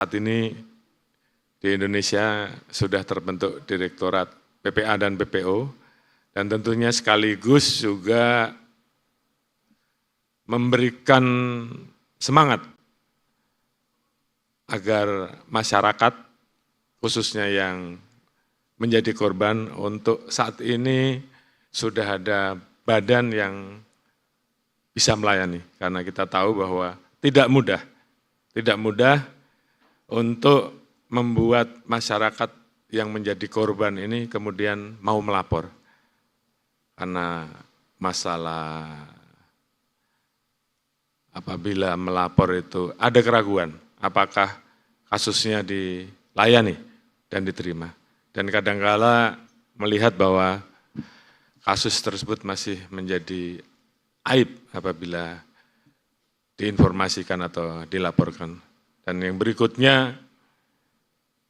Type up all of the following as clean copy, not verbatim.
Saat ini di Indonesia sudah terbentuk Direktorat PPA dan PPO, dan tentunya sekaligus juga memberikan semangat agar masyarakat, khususnya yang menjadi korban, untuk saat ini sudah ada badan yang bisa melayani. Karena kita tahu bahwa tidak mudah untuk membuat masyarakat yang menjadi korban ini kemudian mau melapor. Karena masalah apabila melapor itu ada keraguan, apakah kasusnya dilayani dan diterima. Dan kadangkala melihat bahwa kasus tersebut masih menjadi aib apabila diinformasikan atau dilaporkan. Dan yang berikutnya,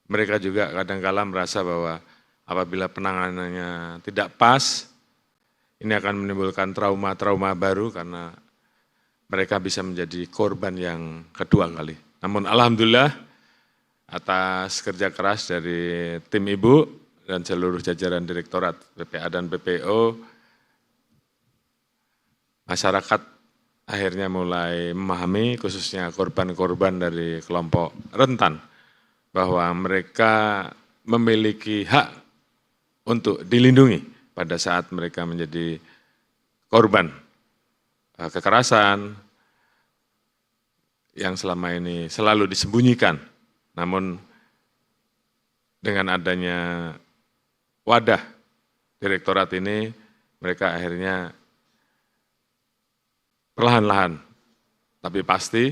mereka juga kadangkala merasa bahwa apabila penanganannya tidak pas, ini akan menimbulkan trauma-trauma baru karena mereka bisa menjadi korban yang kedua kali. Namun alhamdulillah atas kerja keras dari tim Ibu dan seluruh jajaran Direktorat PPA dan PPO, masyarakat akhirnya mulai memahami, khususnya korban-korban dari kelompok rentan, bahwa mereka memiliki hak untuk dilindungi pada saat mereka menjadi korban kekerasan yang selama ini selalu disembunyikan. Namun dengan adanya wadah direktorat ini, mereka akhirnya perlahan-lahan, tapi pasti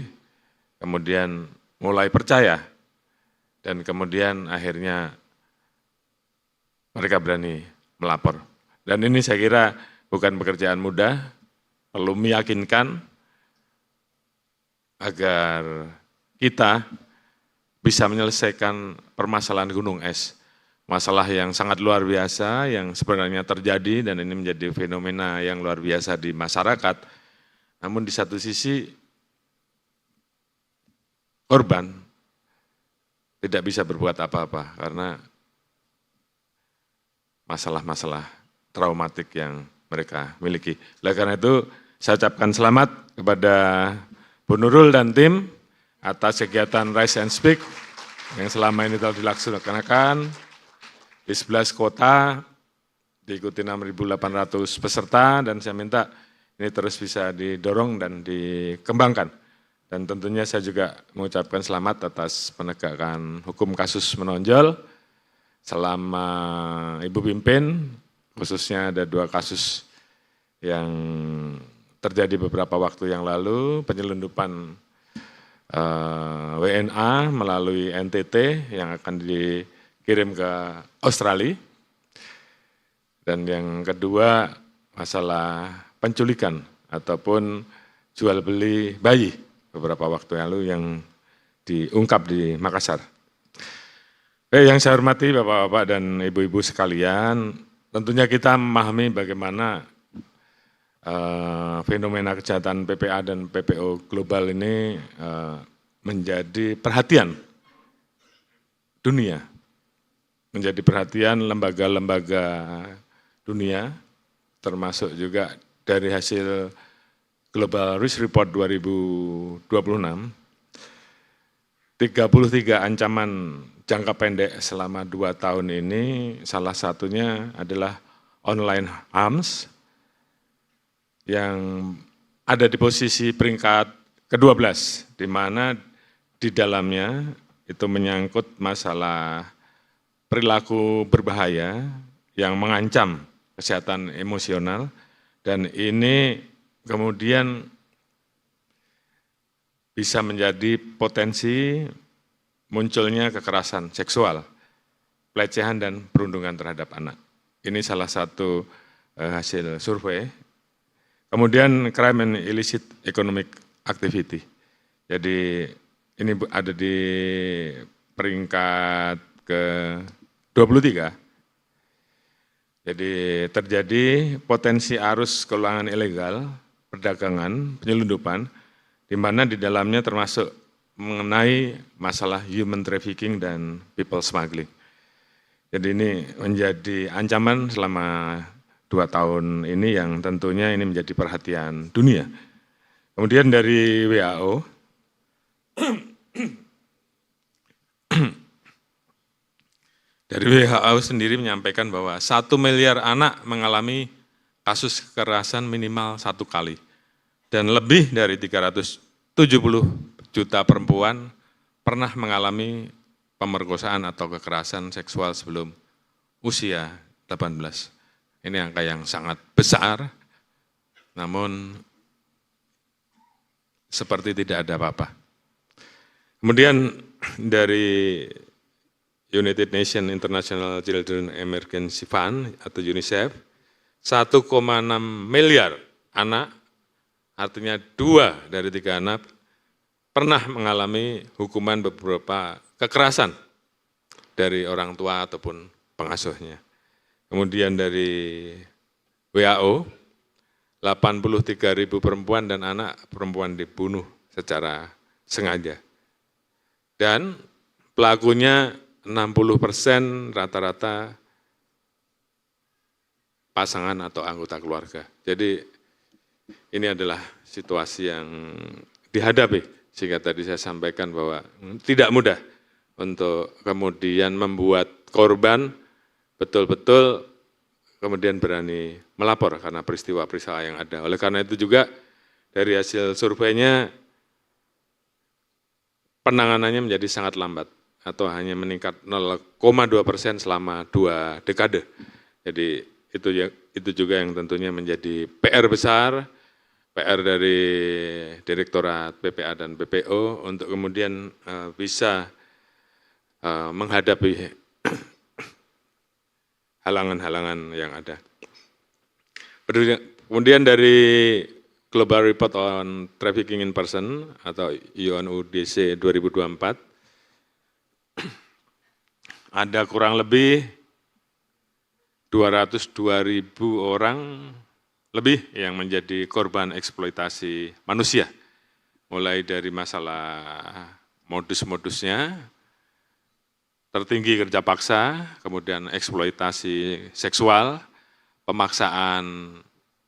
kemudian mulai percaya, dan kemudian akhirnya mereka berani melapor. Dan ini saya kira bukan pekerjaan mudah, perlu meyakinkan agar kita bisa menyelesaikan permasalahan gunung es. Masalah yang sangat luar biasa, yang sebenarnya terjadi, dan ini menjadi fenomena yang luar biasa di masyarakat. Namun di satu sisi, korban tidak bisa berbuat apa-apa karena masalah-masalah traumatik yang mereka miliki. Oleh karena itu, saya ucapkan selamat kepada Bu Nurul dan tim atas kegiatan Rise and Speak yang selama ini telah dilaksanakan di 11 kota, diikuti 6.800 peserta, dan saya minta ini terus bisa didorong dan dikembangkan. Dan tentunya saya juga mengucapkan selamat atas penegakan hukum kasus menonjol selama Ibu pimpin, khususnya ada 2 kasus yang terjadi beberapa waktu yang lalu, penyelundupan WNA melalui NTT yang akan dikirim ke Australia. Dan yang kedua, masalah penculikan ataupun jual beli bayi beberapa waktu lalu yang diungkap di Makassar. Yang saya hormati Bapak-Bapak dan Ibu-Ibu sekalian, tentunya kita memahami bagaimana fenomena kejahatan PPA dan PPO global ini menjadi perhatian dunia, menjadi perhatian lembaga-lembaga dunia, termasuk juga dari hasil Global Risk Report 2026, 33 ancaman jangka pendek selama 2 tahun ini, salah satunya adalah online harms, yang ada di posisi peringkat ke-12, di mana di dalamnya itu menyangkut masalah perilaku berbahaya yang mengancam kesehatan emosional, dan ini kemudian bisa menjadi potensi munculnya kekerasan seksual, pelecehan dan perundungan terhadap anak. Ini salah satu hasil survei. Kemudian crime and illicit economic activity. Jadi ini ada di peringkat ke-23. Jadi terjadi potensi arus keuangan ilegal, perdagangan, penyelundupan, di mana di dalamnya termasuk mengenai masalah human trafficking dan people smuggling. Jadi ini menjadi ancaman selama 2 tahun ini yang tentunya ini menjadi perhatian dunia. Kemudian dari WHO, sendiri menyampaikan bahwa 1 miliar anak mengalami kasus kekerasan minimal 1 kali. Dan lebih dari 370 juta perempuan pernah mengalami pemerkosaan atau kekerasan seksual sebelum usia 18. Ini angka yang sangat besar, namun seperti tidak ada apa-apa. Kemudian dari United Nations International Children Emergency Fund atau UNICEF, 1,6 miliar anak, artinya 2 dari 3 anak, pernah mengalami hukuman beberapa kekerasan dari orang tua ataupun pengasuhnya. Kemudian dari WHO, 83.000 perempuan dan anak perempuan dibunuh secara sengaja. Dan pelakunya 60% rata-rata pasangan atau anggota keluarga. Jadi ini adalah situasi yang dihadapi, sehingga tadi saya sampaikan bahwa tidak mudah untuk kemudian membuat korban betul-betul kemudian berani melapor karena peristiwa-peristiwa yang ada. Oleh karena itu juga dari hasil surveinya penanganannya menjadi sangat lambat atau hanya meningkat 0,2% selama 2 dekade. Jadi itu juga yang tentunya menjadi PR besar, PR dari Direktorat PPA dan BPO untuk kemudian bisa menghadapi halangan-halangan yang ada. Kemudian dari Global Report on Trafficking in Person atau UNODC 2024, ada kurang lebih 202.000 orang lebih yang menjadi korban eksploitasi manusia. Mulai dari masalah modus-modusnya, tertinggi kerja paksa, kemudian eksploitasi seksual, pemaksaan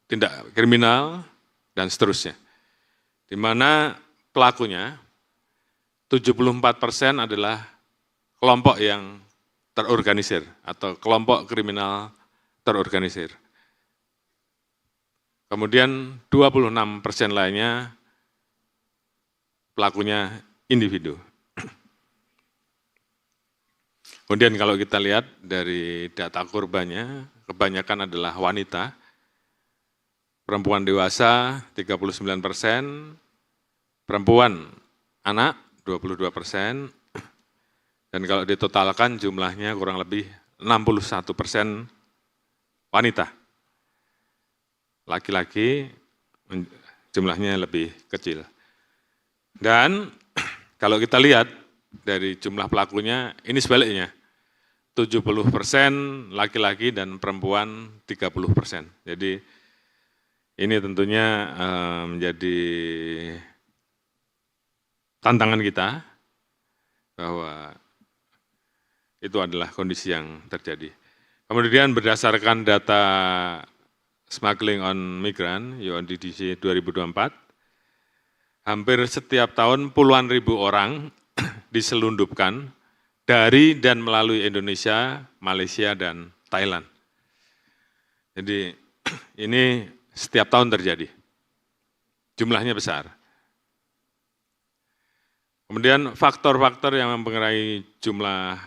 tindak kriminal, dan seterusnya. Di mana pelakunya 74% adalah kelompok yang terorganisir atau kelompok kriminal terorganisir. Kemudian 26% lainnya pelakunya individu. Kemudian kalau kita lihat dari data korbannya, kebanyakan adalah wanita, perempuan dewasa 39%, perempuan anak 22%, dan kalau ditotalkan jumlahnya kurang lebih 61% wanita. Laki-laki jumlahnya lebih kecil. Dan kalau kita lihat dari jumlah pelakunya, ini sebaliknya. 70% laki-laki dan perempuan 30%. Jadi ini tentunya menjadi tantangan kita bahwa itu adalah kondisi yang terjadi. Kemudian berdasarkan data Smuggling on Migrant, UNODC 2024, hampir setiap tahun puluhan ribu orang diselundupkan dari dan melalui Indonesia, Malaysia, dan Thailand. Jadi ini setiap tahun terjadi. Jumlahnya besar. Kemudian faktor-faktor yang mempengaruhi jumlah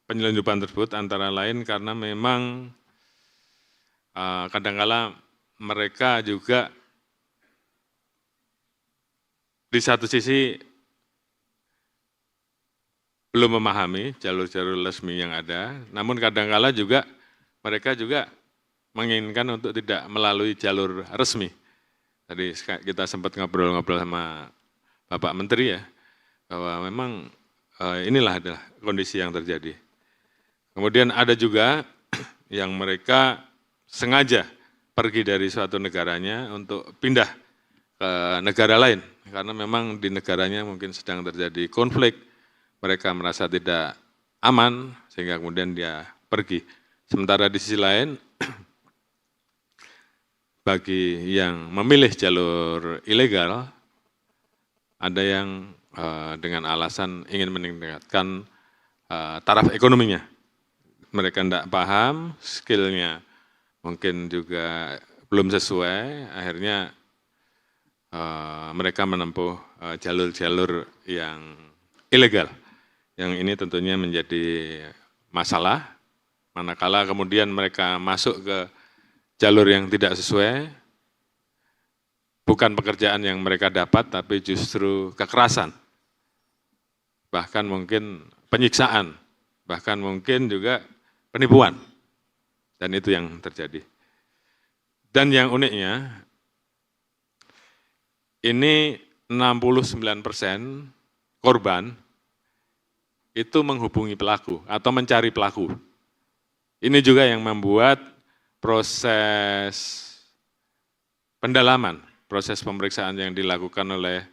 penyelundupan tersebut antara lain karena memang kadang-kala mereka juga di satu sisi belum memahami jalur-jalur resmi yang ada, namun kadang-kala juga mereka juga menginginkan untuk tidak melalui jalur resmi. Tadi kita sempat ngobrol-ngobrol sama Bapak Menteri ya, bahwa memang inilah adalah kondisi yang terjadi. Kemudian ada juga yang mereka sengaja pergi dari suatu negaranya untuk pindah ke negara lain karena memang di negaranya mungkin sedang terjadi konflik, mereka merasa tidak aman, sehingga kemudian dia pergi. Sementara di sisi lain, bagi yang memilih jalur ilegal, ada yang dengan alasan ingin meningkatkan taraf ekonominya. Mereka tidak paham, skillnya mungkin juga belum sesuai, akhirnya mereka menempuh jalur-jalur yang ilegal. Yang ini tentunya menjadi masalah, manakala kemudian mereka masuk ke jalur yang tidak sesuai, bukan pekerjaan yang mereka dapat, tapi justru kekerasan, bahkan mungkin penyiksaan, bahkan mungkin juga penipuan. Dan itu yang terjadi. Dan yang uniknya, ini 69% korban itu menghubungi pelaku atau mencari pelaku. Ini juga yang membuat proses pendalaman, proses pemeriksaan yang dilakukan oleh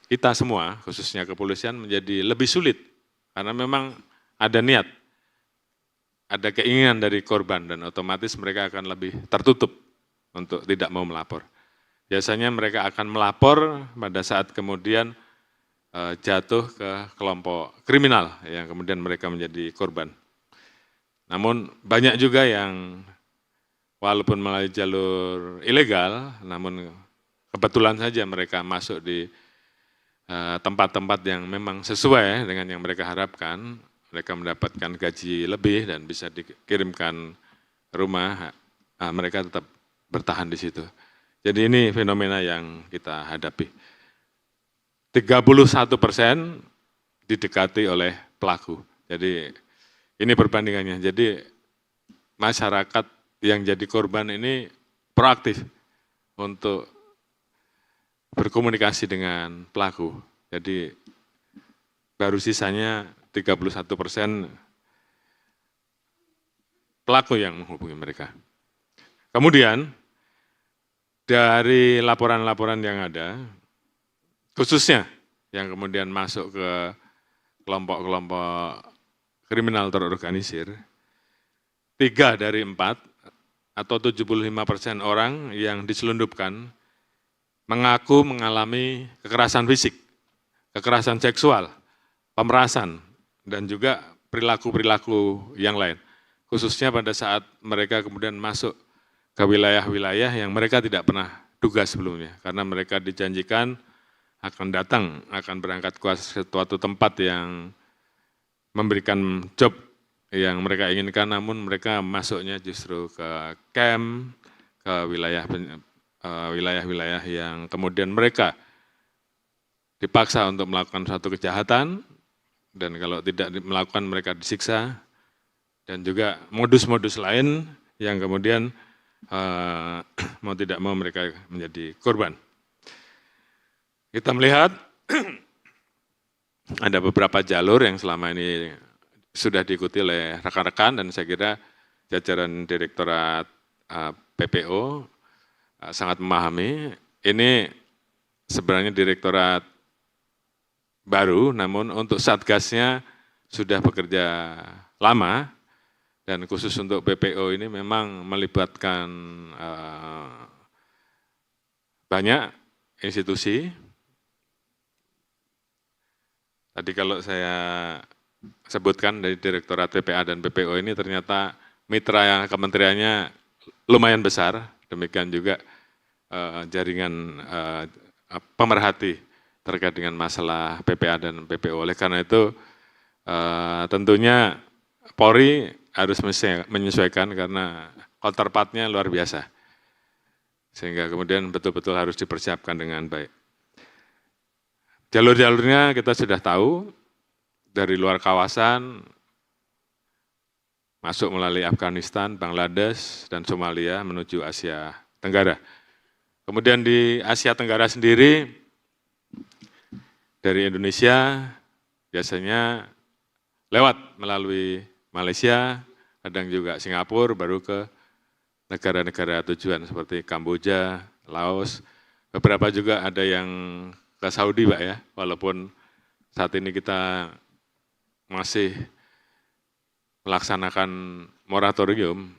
kita semua, khususnya kepolisian, menjadi lebih sulit. Karena memang ada niat, ada keinginan dari korban, dan otomatis mereka akan lebih tertutup untuk tidak mau melapor. Biasanya mereka akan melapor pada saat kemudian jatuh ke kelompok kriminal yang kemudian mereka menjadi korban. Namun banyak juga yang walaupun melalui jalur ilegal, namun kebetulan saja mereka masuk di tempat-tempat yang memang sesuai dengan yang mereka harapkan, mereka mendapatkan gaji lebih dan bisa dikirimkan ke rumah, mereka tetap bertahan di situ. Jadi ini fenomena yang kita hadapi. 31% didekati oleh pelaku. Jadi ini perbandingannya. Jadi masyarakat yang jadi korban ini proaktif untuk berkomunikasi dengan pelaku. Jadi baru sisanya 31% pelaku yang menghubungi mereka. Kemudian dari laporan-laporan yang ada, khususnya yang kemudian masuk ke kelompok-kelompok kriminal terorganisir, 3 dari 4 atau 75% orang yang diselundupkan mengaku mengalami kekerasan fisik, kekerasan seksual, pemerasan, dan juga perilaku-perilaku yang lain. Khususnya pada saat mereka kemudian masuk ke wilayah-wilayah yang mereka tidak pernah duga sebelumnya, karena mereka dijanjikan akan datang, akan berangkat ke suatu tempat yang memberikan job yang mereka inginkan, namun mereka masuknya justru ke camp, ke wilayah-wilayah yang kemudian mereka dipaksa untuk melakukan suatu kejahatan, dan kalau tidak melakukan mereka disiksa, dan juga modus-modus lain yang kemudian mau tidak mau mereka menjadi korban. Kita melihat ada beberapa jalur yang selama ini sudah diikuti oleh rekan-rekan, dan saya kira jajaran Direktorat PPO sangat memahami. Ini sebenarnya direktorat baru, namun untuk satgasnya sudah bekerja lama, dan khusus untuk PPO ini memang melibatkan banyak institusi. Tadi kalau saya sebutkan dari Direktorat PPA dan PPO ini ternyata mitra yang kementeriannya lumayan besar, demikian juga jaringan pemerhati terkait dengan masalah PPA dan PPO. Oleh karena itu tentunya Polri harus menyesuaikan karena counterpartnya luar biasa, sehingga kemudian betul-betul harus dipersiapkan dengan baik. Jalur-jalurnya kita sudah tahu, dari luar kawasan, masuk melalui Afghanistan, Bangladesh, dan Somalia menuju Asia Tenggara. Kemudian di Asia Tenggara sendiri, dari Indonesia biasanya lewat melalui Malaysia, kadang juga Singapura, baru ke negara-negara tujuan seperti Kamboja, Laos, beberapa juga ada yang ke Saudi Pak ya, walaupun saat ini kita masih melaksanakan moratorium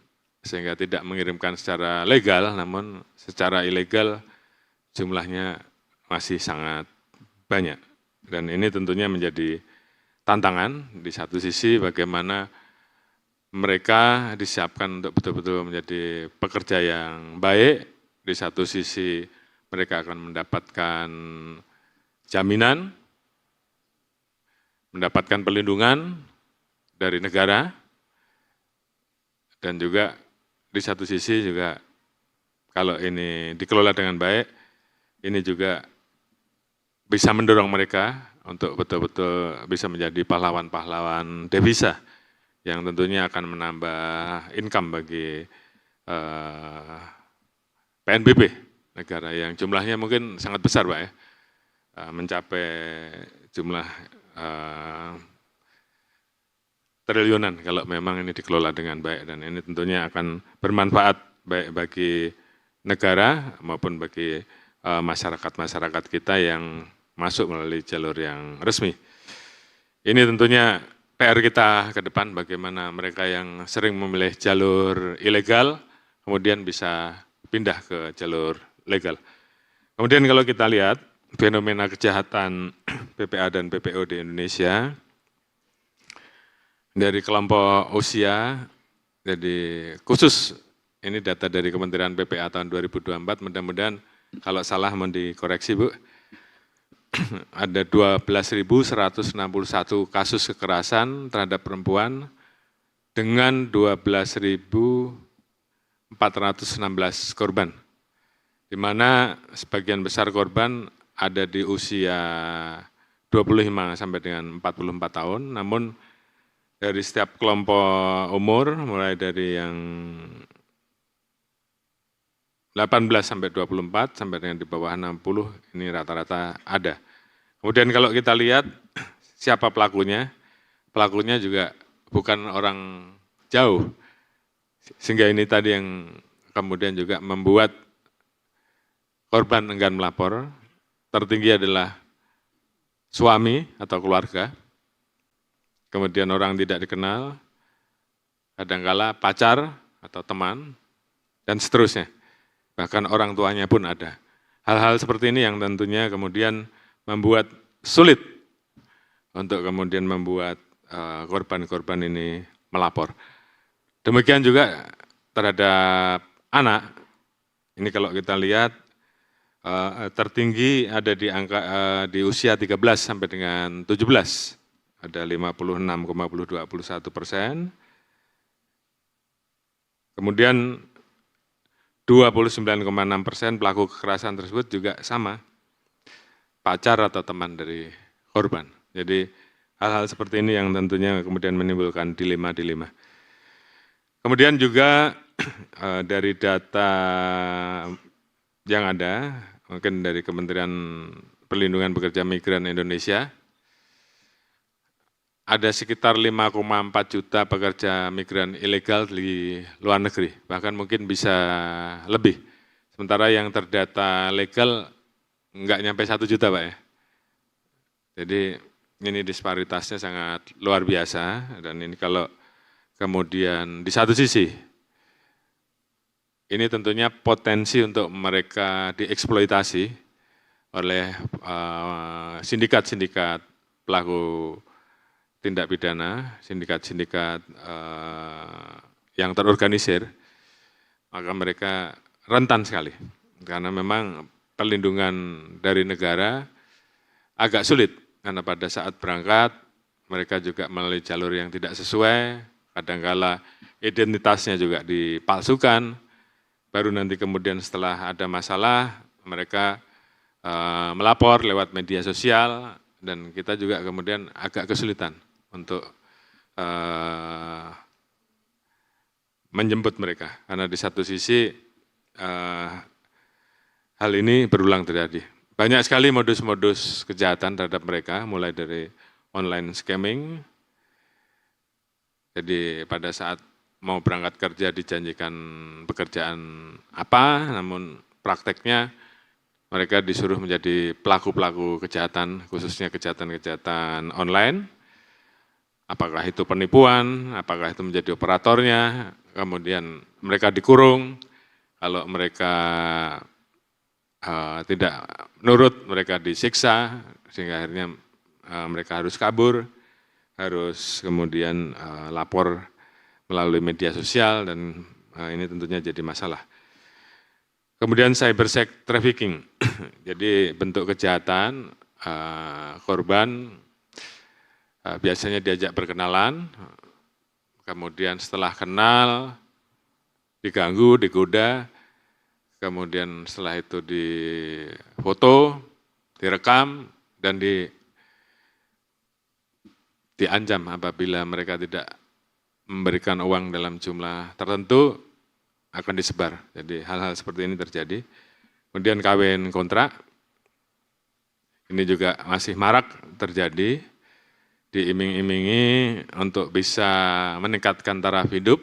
sehingga tidak mengirimkan secara legal, namun secara ilegal jumlahnya masih sangat banyak. Dan ini tentunya menjadi tantangan di satu sisi bagaimana mereka disiapkan untuk betul-betul menjadi pekerja yang baik, di satu sisi mereka akan mendapatkan jaminan, mendapatkan perlindungan dari negara, dan juga di satu sisi juga kalau ini dikelola dengan baik, ini juga bisa mendorong mereka untuk betul-betul bisa menjadi pahlawan-pahlawan devisa yang tentunya akan menambah income bagi PNBP, negara yang jumlahnya mungkin sangat besar Pak ya, mencapai jumlah triliunan kalau memang ini dikelola dengan baik, dan ini tentunya akan bermanfaat baik bagi negara maupun bagi masyarakat-masyarakat kita yang masuk melalui jalur yang resmi. Ini tentunya PR kita ke depan, bagaimana mereka yang sering memilih jalur ilegal kemudian bisa pindah ke jalur legal. Kemudian kalau kita lihat fenomena kejahatan PPA dan PPO di Indonesia, dari kelompok usia, jadi khusus ini data dari Kementerian PPA tahun 2024, mudah-mudahan kalau salah mau dikoreksi Bu, ada 12.161 kasus kekerasan terhadap perempuan dengan 12.416 korban, di mana sebagian besar korban ada di usia 25 sampai dengan 44 tahun, namun dari setiap kelompok umur, mulai dari yang 18 sampai 24, sampai dengan di bawah 60, ini rata-rata ada. Kemudian kalau kita lihat siapa pelakunya, pelakunya juga bukan orang jauh, sehingga ini tadi yang kemudian juga membuat korban enggan melapor. Tertinggi adalah suami atau keluarga, kemudian orang tidak dikenal, kadangkala pacar atau teman, dan seterusnya. Bahkan orang tuanya pun ada. Hal-hal seperti ini yang tentunya kemudian membuat sulit untuk kemudian membuat korban-korban ini melapor. Demikian juga terhadap anak, ini kalau kita lihat tertinggi ada di angka di usia 13 sampai dengan 17, ada 56,21%. Kemudian 29,6% pelaku kekerasan tersebut juga sama, pacar atau teman dari korban. Jadi hal-hal seperti ini yang tentunya kemudian menimbulkan dilema-dilema. Kemudian juga dari data yang ada, mungkin dari Kementerian Perlindungan Pekerja Migran Indonesia, ada sekitar 5,4 juta pekerja migran ilegal di luar negeri, bahkan mungkin bisa lebih. Sementara yang terdata legal enggak nyampe 1 juta Pak ya. Jadi ini disparitasnya sangat luar biasa, dan ini kalau kemudian di satu sisi, ini tentunya potensi untuk mereka dieksploitasi oleh sindikat-sindikat pelaku tindak pidana, sindikat-sindikat yang terorganisir, maka mereka rentan sekali. Karena memang perlindungan dari negara agak sulit, karena pada saat berangkat mereka juga melalui jalur yang tidak sesuai, kadangkala identitasnya juga dipalsukan, baru nanti kemudian setelah ada masalah mereka melapor lewat media sosial, dan kita juga kemudian agak kesulitan untuk menjemput mereka, karena di satu sisi hal ini berulang terjadi. Banyak sekali modus-modus kejahatan terhadap mereka, mulai dari online scamming. Jadi pada saat mau berangkat kerja dijanjikan pekerjaan apa, namun prakteknya mereka disuruh menjadi pelaku-pelaku kejahatan, khususnya kejahatan-kejahatan online. Apakah itu penipuan, apakah itu menjadi operatornya, kemudian mereka dikurung, kalau mereka tidak nurut, mereka disiksa, sehingga akhirnya mereka harus kabur, harus kemudian lapor melalui media sosial, dan ini tentunya jadi masalah. Kemudian cyber sex trafficking, jadi bentuk kejahatan, korban biasanya diajak berkenalan, kemudian setelah kenal, diganggu, digoda, kemudian setelah itu difoto, direkam, dan diancam apabila mereka tidak memberikan uang dalam jumlah tertentu, akan disebar. Jadi hal-hal seperti ini terjadi. Kemudian kawin kontrak, ini juga masih marak terjadi, diiming-imingi untuk bisa meningkatkan taraf hidup,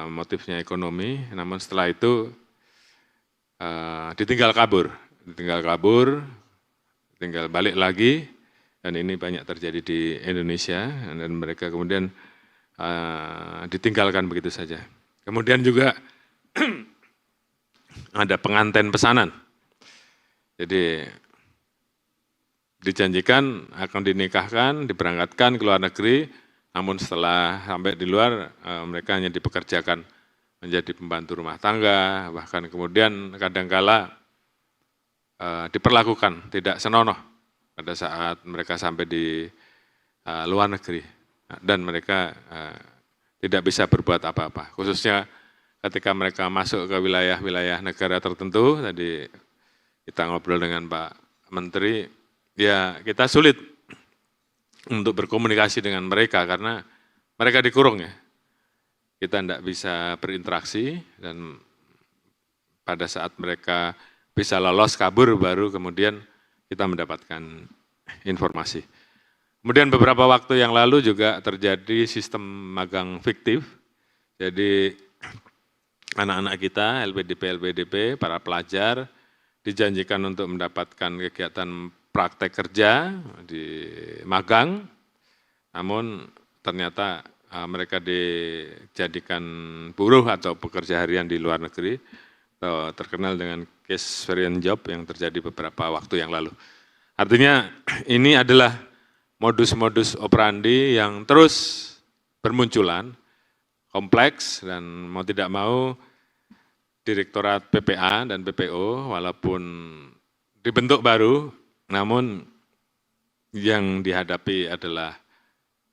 motifnya ekonomi, namun setelah itu ditinggal kabur, tinggal balik lagi, dan ini banyak terjadi di Indonesia, dan mereka kemudian ditinggalkan begitu saja. Kemudian juga ada pengantin pesanan. Jadi dijanjikan akan dinikahkan, diberangkatkan ke luar negeri, namun setelah sampai di luar mereka hanya dipekerjakan menjadi pembantu rumah tangga, bahkan kemudian kadangkala diperlakukan tidak senonoh pada saat mereka sampai di luar negeri. Dan mereka tidak bisa berbuat apa-apa, khususnya ketika mereka masuk ke wilayah-wilayah negara tertentu. Tadi kita ngobrol dengan Pak Menteri, ya kita sulit untuk berkomunikasi dengan mereka karena mereka dikurung ya. Kita tidak bisa berinteraksi, dan pada saat mereka bisa lolos kabur baru kemudian kita mendapatkan informasi. Kemudian beberapa waktu yang lalu juga terjadi sistem magang fiktif. Jadi anak-anak kita, LPDP, para pelajar, dijanjikan untuk mendapatkan kegiatan praktek kerja di magang, namun ternyata mereka dijadikan buruh atau pekerja harian di luar negeri, atau terkenal dengan case variant job yang terjadi beberapa waktu yang lalu. Artinya ini adalah modus-modus operandi yang terus bermunculan, kompleks, dan mau tidak mau Direktorat PPA dan PPO walaupun dibentuk baru, namun yang dihadapi adalah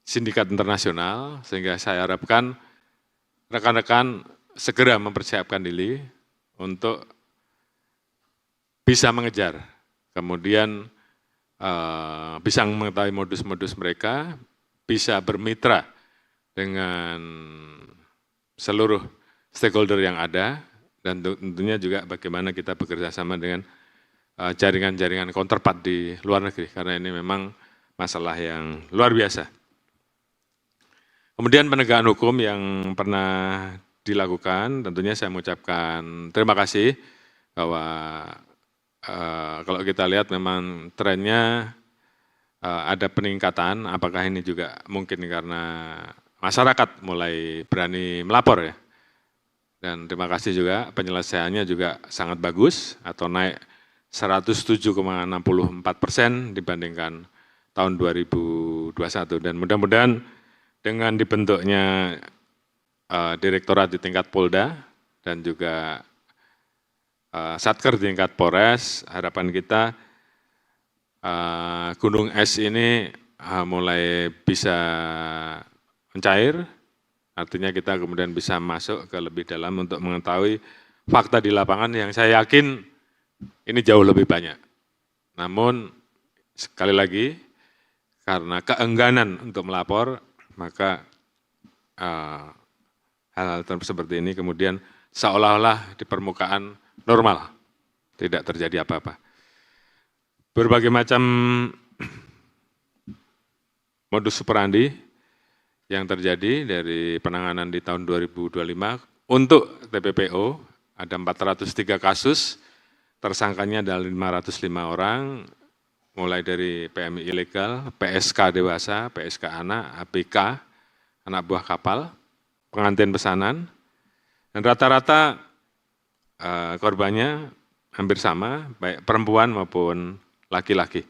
sindikat internasional, sehingga saya harapkan rekan-rekan segera mempersiapkan diri untuk bisa mengejar, kemudian bisa mengetahui modus-modus mereka, bisa bermitra dengan seluruh stakeholder yang ada, dan tentunya juga bagaimana kita bekerja sama dengan jaringan-jaringan counterpart di luar negeri, karena ini memang masalah yang luar biasa. Kemudian penegakan hukum yang pernah dilakukan, tentunya saya mengucapkan terima kasih bahwa kalau kita lihat memang trennya ada peningkatan, apakah ini juga mungkin karena masyarakat mulai berani melapor ya. Dan terima kasih juga penyelesaiannya juga sangat bagus, atau naik 107,64% dibandingkan tahun 2021. Dan mudah-mudahan dengan dibentuknya direktorat di tingkat Polda dan juga Satker di tingkat Polres, harapan kita gunung es ini mulai bisa mencair, artinya kita kemudian bisa masuk ke lebih dalam untuk mengetahui fakta di lapangan yang saya yakin ini jauh lebih banyak. Namun sekali lagi, karena keengganan untuk melapor, maka hal-hal seperti ini kemudian seolah-olah di permukaan normal, tidak terjadi apa-apa. Berbagai macam modus operandi yang terjadi dari penanganan di tahun 2025 untuk TPPO ada 403 kasus, tersangkanya ada 505 orang, mulai dari PMI ilegal, PSK dewasa, PSK anak, ABK, anak buah kapal, pengantin pesanan, dan rata-rata korbannya hampir sama, baik perempuan maupun laki-laki.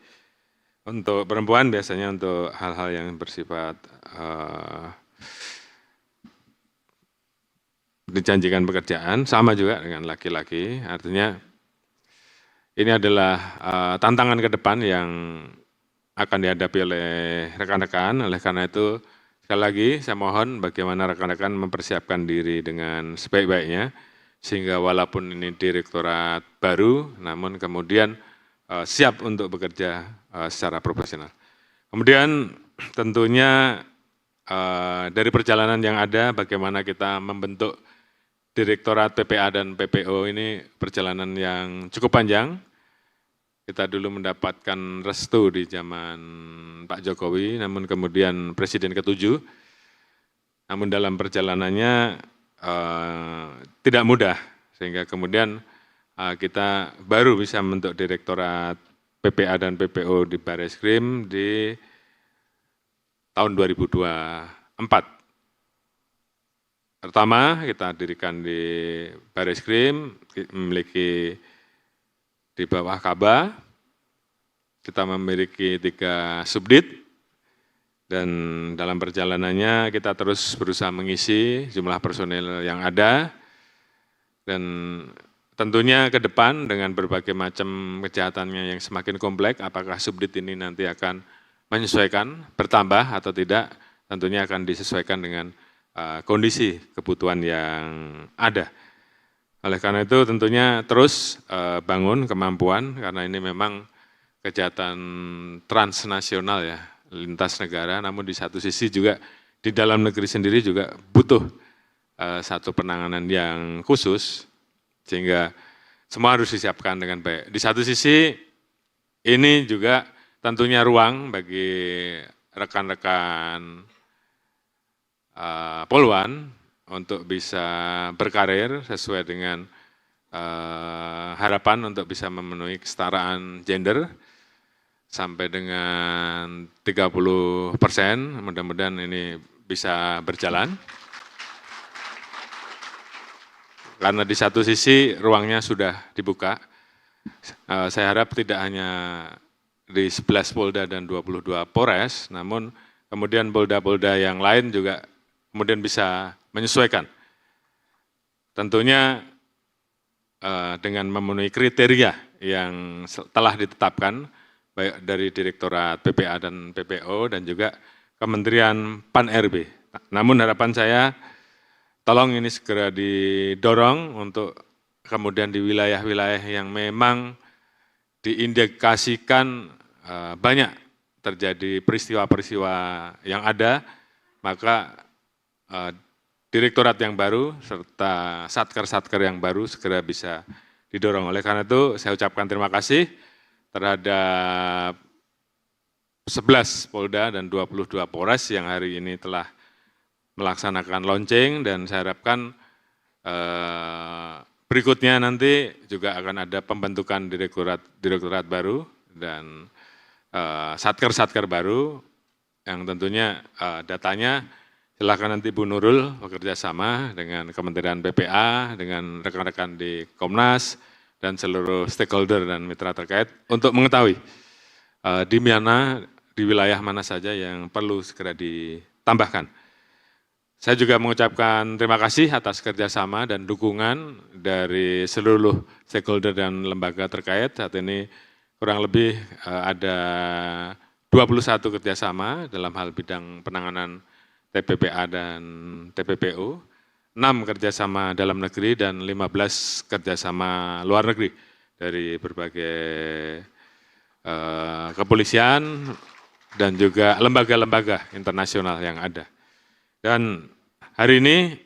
Untuk perempuan biasanya untuk hal-hal yang bersifat dijanjikan pekerjaan, sama juga dengan laki-laki, artinya ini adalah tantangan ke depan yang akan dihadapi oleh rekan-rekan, oleh karena itu sekali lagi saya mohon bagaimana rekan-rekan mempersiapkan diri dengan sebaik-baiknya, sehingga walaupun ini direktorat baru, namun kemudian siap untuk bekerja secara profesional. Kemudian tentunya dari perjalanan yang ada, bagaimana kita membentuk Direktorat PPA dan PPO ini perjalanan yang cukup panjang. Kita dulu mendapatkan restu di zaman Pak Jokowi, namun kemudian Presiden ke-7. Namun dalam perjalanannya tidak mudah, sehingga kemudian kita baru bisa membentuk Direktorat PPA dan PPO di Barreskrim di tahun 2024. Pertama, kita dirikan di Barreskrim, memiliki di bawah Kaba, kita memiliki 3 subdit, dan dalam perjalanannya kita terus berusaha mengisi jumlah personil yang ada, dan tentunya ke depan dengan berbagai macam kejahatannya yang semakin kompleks, apakah subdit ini nanti akan menyesuaikan, bertambah atau tidak, tentunya akan disesuaikan dengan kondisi kebutuhan yang ada. Oleh karena itu tentunya terus bangun kemampuan, karena ini memang kejahatan transnasional ya, lintas negara, namun di satu sisi juga di dalam negeri sendiri juga butuh satu penanganan yang khusus, sehingga semua harus disiapkan dengan baik. Di satu sisi ini juga tentunya ruang bagi rekan-rekan Poluan untuk bisa berkarir sesuai dengan harapan untuk bisa memenuhi kesetaraan gender sampai dengan 30%, mudah-mudahan ini bisa berjalan. Karena di satu sisi ruangnya sudah dibuka, saya harap tidak hanya di 11 Polda dan 22 Polres, namun kemudian Polda-Polda yang lain juga kemudian bisa menyesuaikan. Tentunya dengan memenuhi kriteria yang telah ditetapkan, baik dari Direktorat PPA dan PPO dan juga Kementerian Pan-RB. Namun harapan saya, tolong ini segera didorong untuk kemudian di wilayah-wilayah yang memang diindikasikan banyak terjadi peristiwa-peristiwa yang ada, maka direktorat yang baru serta satker-satker yang baru segera bisa didorong. Oleh karena itu saya ucapkan terima kasih terhadap 11 Polda dan 22 Polres yang hari ini telah melaksanakan launching, dan saya harapkan berikutnya nanti juga akan ada pembentukan direktorat baru dan satker-satker baru yang tentunya datanya silakan nanti Bu Nurul bekerja sama dengan Kementerian PPA, dengan rekan-rekan di Komnas, dan seluruh stakeholder dan mitra terkait untuk mengetahui di mana, di wilayah mana saja yang perlu segera ditambahkan. Saya juga mengucapkan terima kasih atas kerjasama dan dukungan dari seluruh stakeholder dan lembaga terkait. Saat ini kurang lebih ada 21 kerjasama dalam hal bidang penanganan TPPA dan TPPO, 6 kerjasama dalam negeri dan 15 kerjasama luar negeri dari berbagai kepolisian dan juga lembaga-lembaga internasional yang ada. Dan hari ini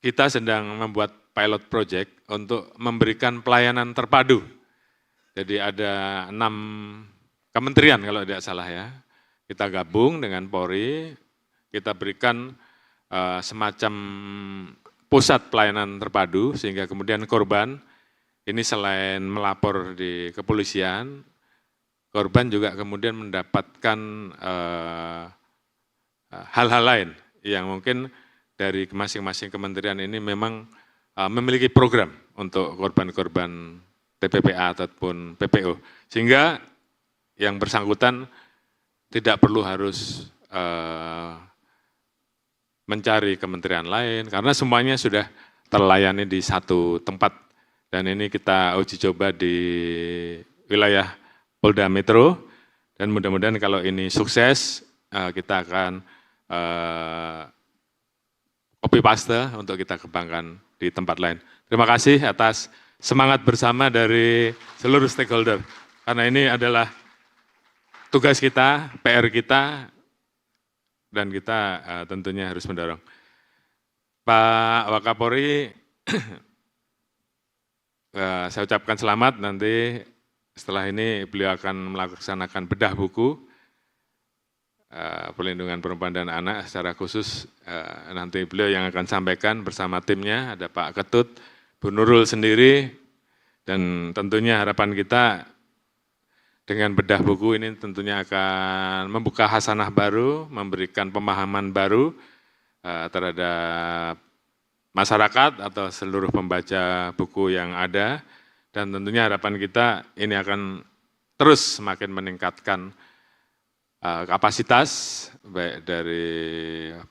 kita sedang membuat pilot project untuk memberikan pelayanan terpadu. Jadi ada 6 kementerian kalau tidak salah ya, kita gabung dengan Polri, kita berikan semacam pusat pelayanan terpadu, sehingga kemudian korban ini selain melapor di kepolisian, korban juga kemudian mendapatkan hal-hal lain yang mungkin dari masing-masing kementerian ini memang memiliki program untuk korban-korban TPPA ataupun PPO. Sehingga yang bersangkutan tidak perlu harus mencari kementerian lain, karena semuanya sudah terlayani di satu tempat. Dan ini kita uji coba di wilayah Polda Metro, dan mudah-mudahan kalau ini sukses, kita akan copy paste untuk kita kembangkan di tempat lain. Terima kasih atas semangat bersama dari seluruh stakeholder, karena ini adalah tugas kita, PR kita, dan kita tentunya harus mendorong. Pak Wakapolri, saya ucapkan selamat, nanti setelah ini beliau akan melaksanakan bedah buku perlindungan perempuan dan anak secara khusus. Nanti beliau yang akan sampaikan bersama timnya, ada Pak Ketut, Bu Nurul sendiri, dan tentunya harapan kita dengan bedah buku ini tentunya akan membuka hasanah baru, memberikan pemahaman baru terhadap masyarakat atau seluruh pembaca buku yang ada, dan tentunya harapan kita ini akan terus semakin meningkatkan kapasitas baik dari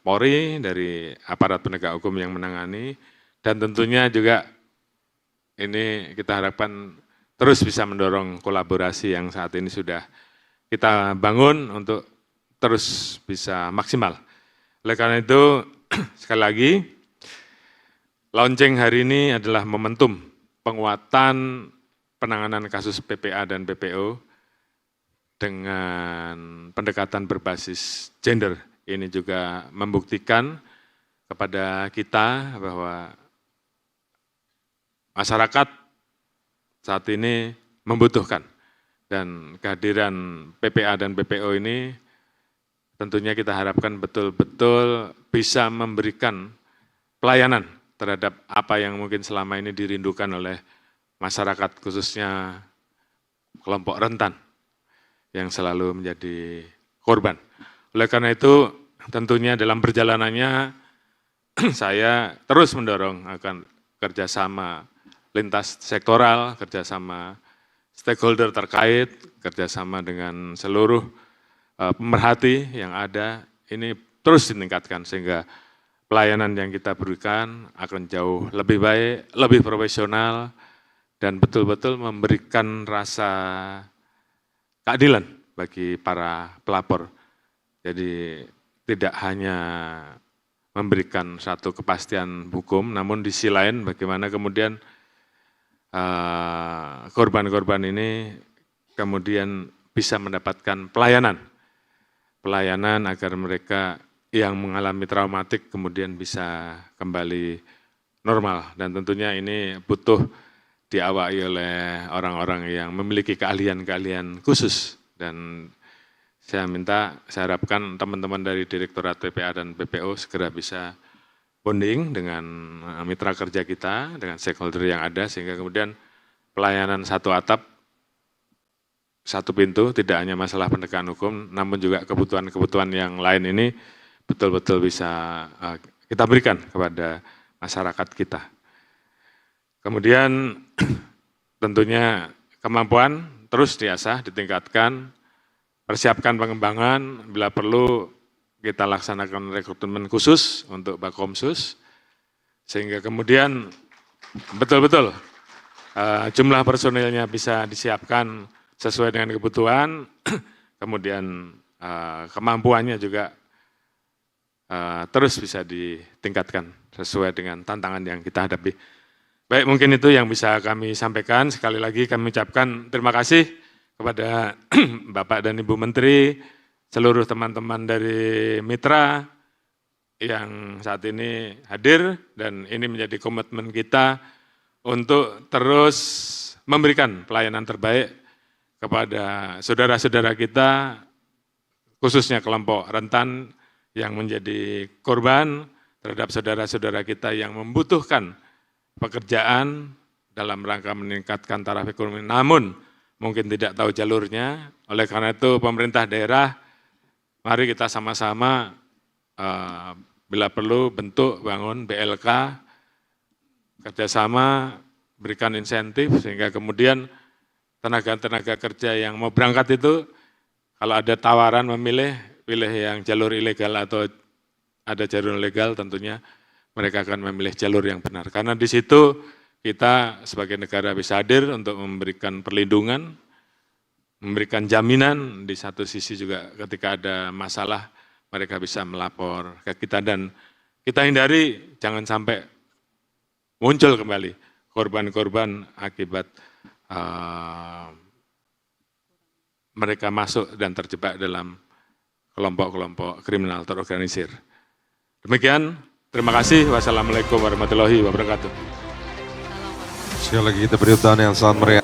Polri, dari aparat penegak hukum yang menangani, dan tentunya juga ini kita harapkan terus bisa mendorong kolaborasi yang saat ini sudah kita bangun untuk terus bisa maksimal. Oleh karena itu, sekali lagi, launching hari ini adalah momentum penguatan penanganan kasus PPA dan PPO dengan pendekatan berbasis gender. Ini juga membuktikan kepada kita bahwa masyarakat saat ini membutuhkan, dan kehadiran PPA dan PPO ini tentunya kita harapkan betul-betul bisa memberikan pelayanan terhadap apa yang mungkin selama ini dirindukan oleh masyarakat, khususnya kelompok rentan yang selalu menjadi korban. Oleh karena itu, tentunya dalam perjalanannya saya terus mendorong akan kerjasama lintas sektoral, kerjasama stakeholder terkait, kerjasama dengan seluruh pemerhati yang ada, ini terus ditingkatkan sehingga pelayanan yang kita berikan akan jauh lebih baik, lebih profesional, dan betul-betul memberikan rasa keadilan bagi para pelapor. Jadi tidak hanya memberikan satu kepastian hukum, namun di sisi lain bagaimana kemudian korban-korban ini kemudian bisa mendapatkan pelayanan agar mereka yang mengalami traumatik kemudian bisa kembali normal, dan tentunya ini butuh diawaki oleh orang-orang yang memiliki keahlian-keahlian khusus, dan saya harapkan teman-teman dari Direktorat PPA dan PPO segera bisa bonding dengan mitra kerja kita, dengan stakeholder yang ada, sehingga kemudian pelayanan satu atap, satu pintu, tidak hanya masalah penegakan hukum, namun juga kebutuhan-kebutuhan yang lain ini betul-betul bisa kita berikan kepada masyarakat kita. Kemudian tentunya kemampuan terus diasah, ditingkatkan, persiapkan pengembangan, bila perlu kita laksanakan rekrutmen khusus untuk Bakomsus, sehingga kemudian betul-betul jumlah personilnya bisa disiapkan sesuai dengan kebutuhan, kemudian kemampuannya juga terus bisa ditingkatkan sesuai dengan tantangan yang kita hadapi. Baik, mungkin itu yang bisa kami sampaikan. Sekali lagi kami ucapkan terima kasih kepada Bapak dan Ibu Menteri, seluruh teman-teman dari mitra yang saat ini hadir, dan ini menjadi komitmen kita untuk terus memberikan pelayanan terbaik kepada saudara-saudara kita, khususnya kelompok rentan yang menjadi korban, terhadap saudara-saudara kita yang membutuhkan pekerjaan dalam rangka meningkatkan taraf ekonomi, namun mungkin tidak tahu jalurnya. Oleh karena itu pemerintah daerah, mari kita sama-sama bila perlu bentuk bangun BLK, kerjasama, berikan insentif, sehingga kemudian tenaga-tenaga kerja yang mau berangkat itu, kalau ada tawaran memilih, pilih yang jalur ilegal atau ada jalur legal, tentunya mereka akan memilih jalur yang benar. Karena di situ kita sebagai negara bisa hadir untuk memberikan perlindungan, memberikan jaminan, di satu sisi juga ketika ada masalah mereka bisa melapor ke kita, dan kita hindari jangan sampai muncul kembali korban-korban akibat mereka masuk dan terjebak dalam kelompok-kelompok kriminal terorganisir. Demikian, terima kasih. Wassalamualaikum warahmatullahi wabarakatuh. Sekali lagi kita beri tepuk tangan yang sangat meriah.